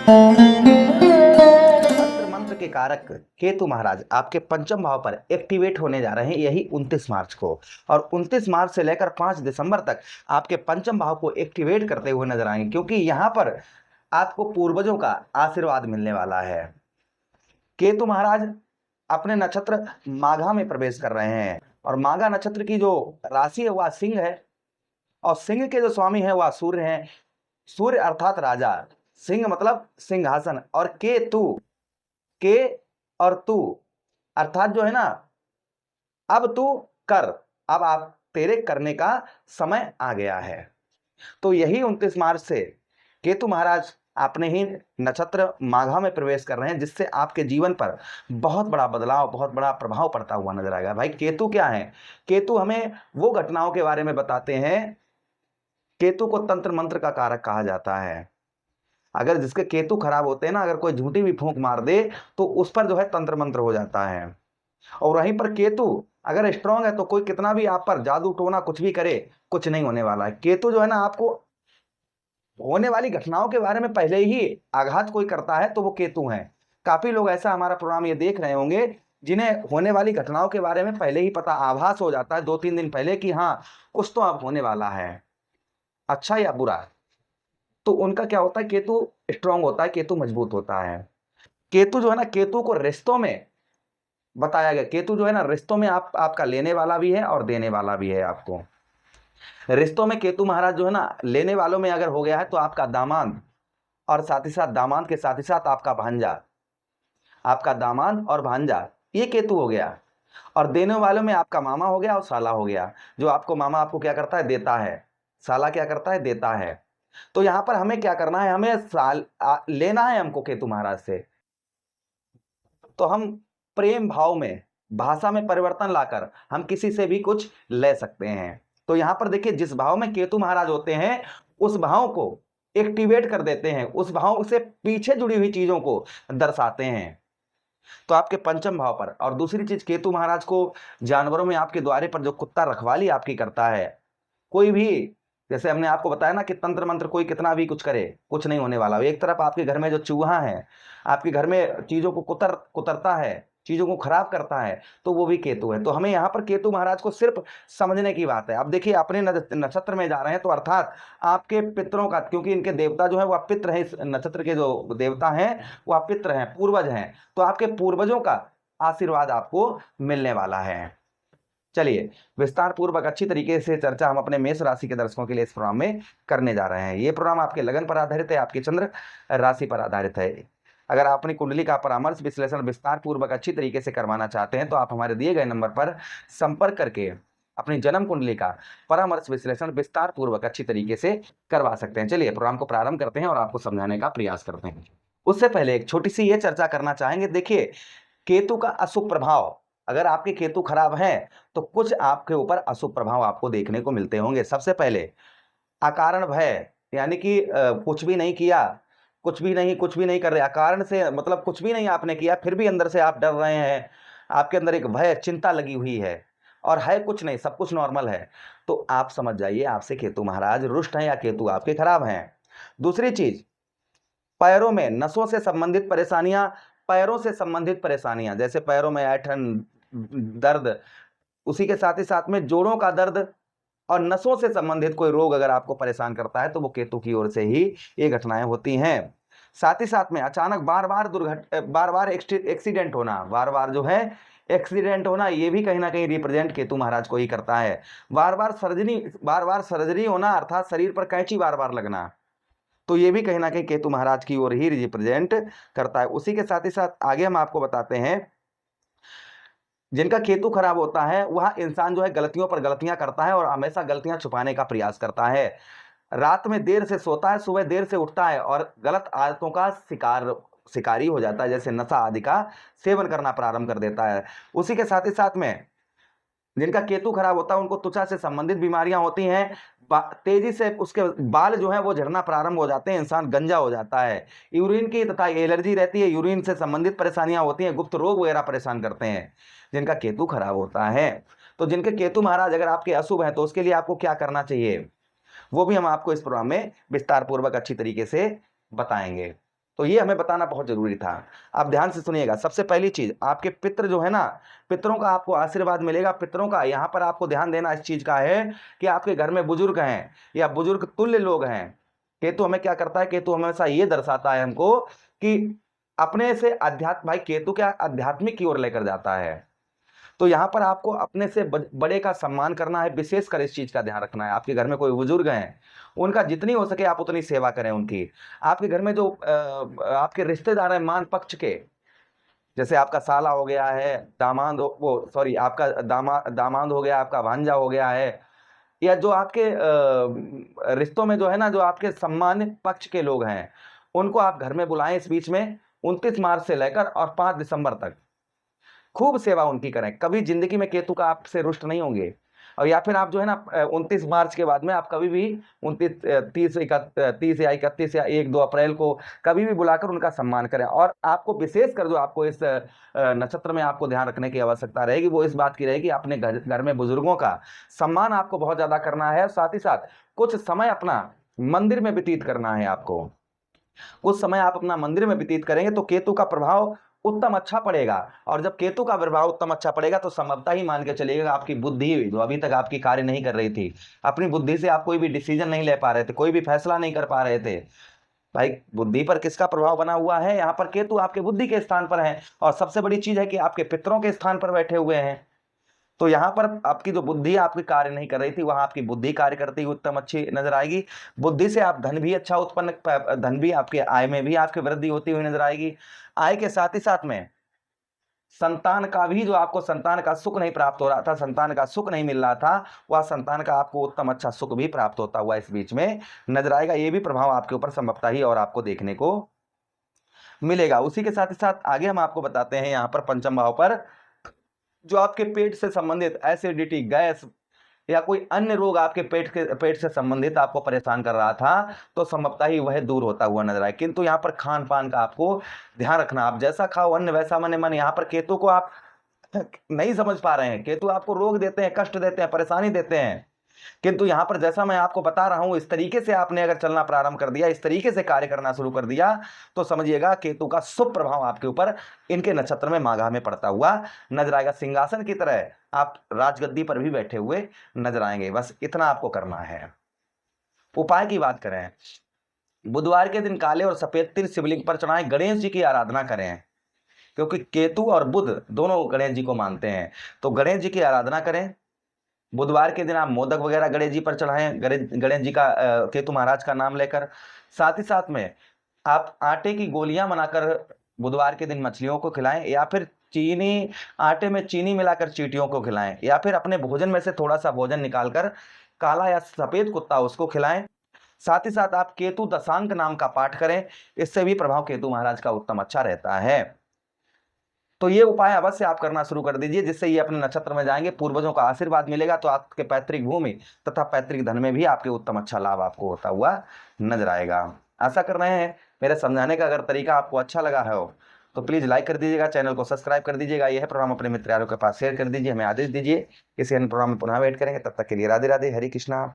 तंत्र मंत्र के कारक केतु महाराज आपके पंचम भाव पर एक्टिवेट होने जा रहे हैं, यही 29 मार्च को। और 29 मार्च से लेकर 5 दिसंबर तक आपके पंचम भाव को एक्टिवेट करते हुए नजर आएंगे, क्योंकि यहां पर आपको पूर्वजों का आशीर्वाद मिलने वाला है। केतु महाराज अपने नक्षत्र माघा में प्रवेश कर रहे हैं, और माघा नक्षत्र की जो राशि है वह सिंह है, और सिंह के जो स्वामी है वह सूर्य हैं। सूर्य अर्थात राजा, सिंह मतलब सिंहासन, और केतु, के और तू अर्थात जो है ना, अब तू कर, अब आप तेरे करने का समय आ गया है। तो यही 29 मार्च से केतु महाराज अपने ही नक्षत्र माघा में प्रवेश कर रहे हैं, जिससे आपके जीवन पर बहुत बड़ा बदलाव, बहुत बड़ा प्रभाव पड़ता हुआ नजर आएगा। भाई केतु क्या है? केतु हमें वो घटनाओं के बारे में बताते हैं। केतु को तंत्र मंत्र का कारक कहा जाता है। अगर जिसके केतु खराब होते हैं ना, अगर कोई झूठी भी फूंक मार दे तो उस पर जो है तंत्र मंत्र हो जाता है। और वहीं पर केतु अगर स्ट्रांग है तो कोई कितना भी आप पर जादू टोना कुछ भी करे, कुछ नहीं होने वाला है। केतु जो है ना, आपको होने वाली घटनाओं के बारे में पहले ही आघात कोई करता है तो वो केतु है। काफी लोग ऐसा हमारा प्रोग्राम ये देख रहे होंगे जिन्हें होने वाली घटनाओं के बारे में पहले ही पता, आभास हो जाता है 2-3 दिन पहले कि हाँ कुछ तो अब होने वाला है, अच्छा या बुरा। तो उनका क्या होता है, केतु स्ट्रांग होता है, केतु मजबूत होता है। केतु जो है ना, केतु को रिश्तों में बताया गया, केतु जो है ना रिश्तों में आपका लेने वाला भी है और देने वाला भी है। आपको रिश्तों में केतु महाराज जो है ना, लेने वालों में अगर हो गया है तो आपका दामाद, और साथ ही साथ दामाद के साथ ही साथ आपका भांजा, आपका दामाद और भांजा, ये केतु हो गया। और देने वालों में आपका मामा हो गया और साला हो गया। जो आपको मामा आपको क्या करता है, देता है, साला क्या करता है, देता है। तो यहां पर हमें क्या करना है, हमें लेना है हमको केतु महाराज से। तो हम प्रेम भाव में, भाषा में परिवर्तन लाकर हम किसी से भी कुछ ले सकते हैं। तो यहां पर देखिए, जिस भाव में केतु महाराज होते हैं उस भाव को एक्टिवेट कर देते हैं, उस भाव से पीछे जुड़ी हुई चीजों को दर्शाते हैं। तो आपके पंचम भाव पर, और दूसरी चीज केतु महाराज को जानवरों में आपके द्वारे पर जो कुत्ता रखवाली आपकी करता है, कोई भी, जैसे हमने आपको बताया ना कि तंत्र मंत्र कोई कितना भी कुछ करे कुछ नहीं होने वाला। एक तरफ आपके घर में जो चूहा है, आपके घर में चीजों को कुतरता है, चीजों को खराब करता है, तो वो भी केतु है। तो हमें यहाँ पर केतु महाराज को सिर्फ समझने की बात है। अब देखिए, अपने नक्षत्र में जा रहे हैं तो अर्थात आपके पितरों का, क्योंकि इनके देवता जो है वह पित्र है, इस नक्षत्र के जो देवता हैं वह पित्र हैं, पूर्वज हैं। तो आपके पूर्वजों का आशीर्वाद आपको मिलने वाला है। चलिए, विस्तार पूर्वक अच्छी तरीके से चर्चा हम अपने मेष राशि के दर्शकों के लिए इस प्रोग्राम में करने जा रहे हैं। ये प्रोग्राम आपके लगन पर आधारित है, आपकी चंद्र राशि पर आधारित है। अगर आप अपनी कुंडली का परामर्श विश्लेषण विस्तार पूर्वक अच्छी तरीके से करवाना चाहते हैं तो आप हमारे दिए गए नंबर पर संपर्क करके अपनी जन्म कुंडली का परामर्श विश्लेषण विस्तार पूर्वक अच्छी तरीके से करवा सकते हैं। चलिए प्रोग्राम को प्रारंभ करते हैं और आपको समझाने का प्रयास करते हैं। उससे पहले एक छोटी सी ये चर्चा करना चाहेंगे। देखिए, केतु का अशुभ प्रभाव, अगर आपके केतु खराब है तो कुछ आपके ऊपर अशुभ प्रभाव आपको देखने को मिलते होंगे। सबसे पहले अकारण भय, यानी कि कुछ भी नहीं किया, कुछ भी नहीं कर रहे, अकारण से मतलब कुछ भी नहीं आपने किया फिर भी अंदर से आप डर रहे हैं, आपके अंदर एक भय चिंता लगी हुई है, और है कुछ नहीं, सब कुछ नॉर्मल है, तो आप समझ जाइए आपसे केतु महाराज रुष्ट हैं या केतु आपके खराब हैं। दूसरी चीज, पैरों में नसों से संबंधित परेशानियां, पैरों से संबंधित परेशानियां, जैसे पैरों में ऐंठन, दर्द, उसी के साथ ही साथ में जोड़ों का दर्द और नसों से संबंधित कोई रोग अगर आपको परेशान करता है तो वो केतु की ओर से ही ये घटनाएं होती हैं। साथ ही साथ में अचानक बार बार एक्सीडेंट होना, बार बार जो है एक्सीडेंट होना, ये भी कहीं ना कहीं रिप्रेजेंट केतु महाराज को ही करता है। बार बार सर्जरी होना, अर्थात शरीर पर कैंची बार बार लगना, तो ये भी कहीं ना कहीं केतु महाराज की ओर ही रिप्रेजेंट करता है। उसी के साथ ही साथ आगे हम आपको बताते हैं, जिनका केतु खराब होता है वह इंसान जो है गलतियों पर गलतियां करता है और हमेशा गलतियां छुपाने का प्रयास करता है। रात में देर से सोता है, सुबह देर से उठता है और गलत आदतों का शिकारी हो जाता है, जैसे नशा आदि का सेवन करना प्रारंभ कर देता है। उसी के साथ ही साथ में जिनका केतु खराब होता है उनको त्वचा से संबंधित बीमारियां होती हैं, तेजी से उसके बाल जो है वो झड़ना प्रारंभ हो जाते हैं, इंसान गंजा हो जाता है, यूरिन की तथा एलर्जी रहती है, यूरिन से संबंधित परेशानियां होती हैं, गुप्त रोग वगैरह परेशान करते हैं जिनका केतु खराब होता है। तो जिनके केतु महाराज अगर आपके अशुभ हैं तो उसके लिए आपको क्या करना चाहिए, वो भी हम आपको इस प्रोग्राम में विस्तार पूर्वक अच्छी तरीके से बताएंगे। तो ये हमें बताना बहुत जरूरी था। आप ध्यान से सुनिएगा। सबसे पहली चीज, आपके पितृ जो है ना, पितरों का आपको आशीर्वाद मिलेगा। पितरों का यहाँ पर आपको ध्यान देना इस चीज का है कि आपके घर में बुजुर्ग हैं या बुजुर्ग तुल्य लोग हैं। केतु हमें क्या करता है, केतु हमेशा ये दर्शाता है हमको कि अपने से अध्यात्म, भाई केतु क्या आध्यात्मिक की ओर लेकर जाता है। तो यहाँ पर आपको अपने से बड़े का सम्मान करना है, विशेषकर इस चीज का ध्यान रखना है। आपके घर में कोई बुजुर्ग हैं, उनका जितनी हो सके आप उतनी सेवा करें उनकी। आपके घर में जो आपके रिश्तेदार हैं मान पक्ष के, जैसे आपका साला हो गया है, दामाद वो सॉरी आपका दामाद हो गया, आपका भांजा हो गया है, या जो आपके रिश्तों में जो है ना, जो आपके सम्मानित पक्ष के लोग हैं, उनको आप घर में बुलाएं इस बीच में 29 मार्च से लेकर और 5 दिसंबर तक। खूब सेवा उनकी करें। कभी जिंदगी में केतु का आपसे रुष्ट नहीं होंगे। और या फिर आप जो है ना 29 मार्च के बाद में आप कभी भी 30 या 31 या 1-2 अप्रैल को कभी भी बुलाकर उनका सम्मान करें। और आपको विशेष कर जो आपको इस नक्षत्र में आपको ध्यान रखने की आवश्यकता रहेगी वो इस बात की रहेगी, अपने घर में बुजुर्गों का सम्मान आपको बहुत ज्यादा करना है। साथ ही साथ कुछ समय अपना मंदिर में व्यतीत करना है आपको। कुछ समय आप अपना मंदिर में व्यतीत करेंगे तो केतु का प्रभाव उत्तम अच्छा पड़ेगा। और जब केतु का प्रभाव उत्तम अच्छा पड़ेगा तो संभवतः ही मान के चलिएगा आपकी बुद्धि जो अभी तक आपकी कार्य नहीं कर रही थी, अपनी बुद्धि से आप कोई भी डिसीजन नहीं ले पा रहे थे, कोई भी फैसला नहीं कर पा रहे थे। भाई बुद्धि पर किसका प्रभाव बना हुआ है, यहाँ पर केतु आपके बुद्धि के स्थान पर है। और सबसे बड़ी चीज है कि आपके पितरों के स्थान पर बैठे हुए हैं। तो यहाँ पर आपकी जो बुद्धि आपकी कार्य नहीं कर रही थी, वहां आपकी बुद्धि कार्य करती हुई उत्तम अच्छी नजर आएगी। बुद्धि से आप धन भी अच्छा उत्पन्न, धन भी आपके आय में भी आपकी वृद्धि होती हुई नजर आएगी। आय के साथ ही साथ में संतान का भी, जो आपको संतान का सुख नहीं प्राप्त हो रहा था, संतान का सुख नहीं मिल रहा था, वह संतान का आपको उत्तम अच्छा सुख भी प्राप्त होता हुआ इस बीच में नजर आएगा। ये भी प्रभाव आपके ऊपर संभवतः ही और आपको देखने को मिलेगा। उसी के साथ ही साथ आगे हम आपको बताते हैं यहाँ पर पंचम भाव पर जो आपके पेट से संबंधित एसिडिटी, गैस या कोई अन्य रोग आपके पेट से संबंधित आपको परेशान कर रहा था, तो संभवतः ही वह दूर होता हुआ नजर आए। किंतु यहाँ पर खान पान का आपको ध्यान रखना। आप जैसा खाओ अन्न वैसा मन मन। यहाँ पर केतु को आप नहीं समझ पा रहे हैं। केतु आपको रोग देते हैं, कष्ट देते हैं, परेशानी देते हैं। किंतु यहाँ पर जैसा मैं आपको बता रहा हूं, इस तरीके से आपने अगर चलना प्रारंभ कर दिया, इस तरीके से कार्य करना शुरू कर दिया, तो समझिएगा केतु का शुभ प्रभाव आपके ऊपर इनके नक्षत्र में माघा में पड़ता हुआ नजर आएगा। सिंहासन की तरह आप राजगद्दी पर भी बैठे हुए नजर आएंगे। बस इतना आपको करना है। उपाय की बात करें, बुधवार के दिन काले और सफेद तिल शिवलिंग पर चढ़ाएं, गणेश जी की आराधना करें, क्योंकि केतु और बुध दोनों गणेश जी को मानते हैं। तो गणेश जी की आराधना करें। बुधवार के दिन आप मोदक वगैरह गणेश जी पर चढ़ाएं, गणेश जी का केतु महाराज का नाम लेकर। साथ ही साथ में आप आटे की गोलियां बनाकर बुधवार के दिन मछलियों को खिलाएं, या फिर चीनी, आटे में चीनी मिलाकर चींटियों को खिलाएं, या फिर अपने भोजन में से थोड़ा सा भोजन निकालकर काला या सफेद कुत्ता उसको खिलाएं। साथ ही साथ आप केतु दशांक नाम का पाठ करें, इससे भी प्रभाव केतु महाराज का उत्तम अच्छा रहता है। तो ये उपाय अवश्य आप करना शुरू कर दीजिए, जिससे ये अपने नक्षत्र में जाएंगे, पूर्वजों का आशीर्वाद मिलेगा, तो आपके पैतृक भूमि तथा पैतृक धन में भी आपके उत्तम अच्छा लाभ आपको होता हुआ नजर आएगा। आशा कर रहे हैं मेरे समझाने का अगर तरीका आपको अच्छा लगा हो तो प्लीज लाइक कर दीजिएगा, चैनल को सब्सक्राइब कर दीजिएगा। यह प्रोग्राम अपने मित्र यारों के पास शेयर कर दीजिए। हमें आदेश दीजिए, किसी अन्य प्रोग्राम में पुनः वेट करेंगे। तब तक के लिए राधे राधे, हरे कृष्णा।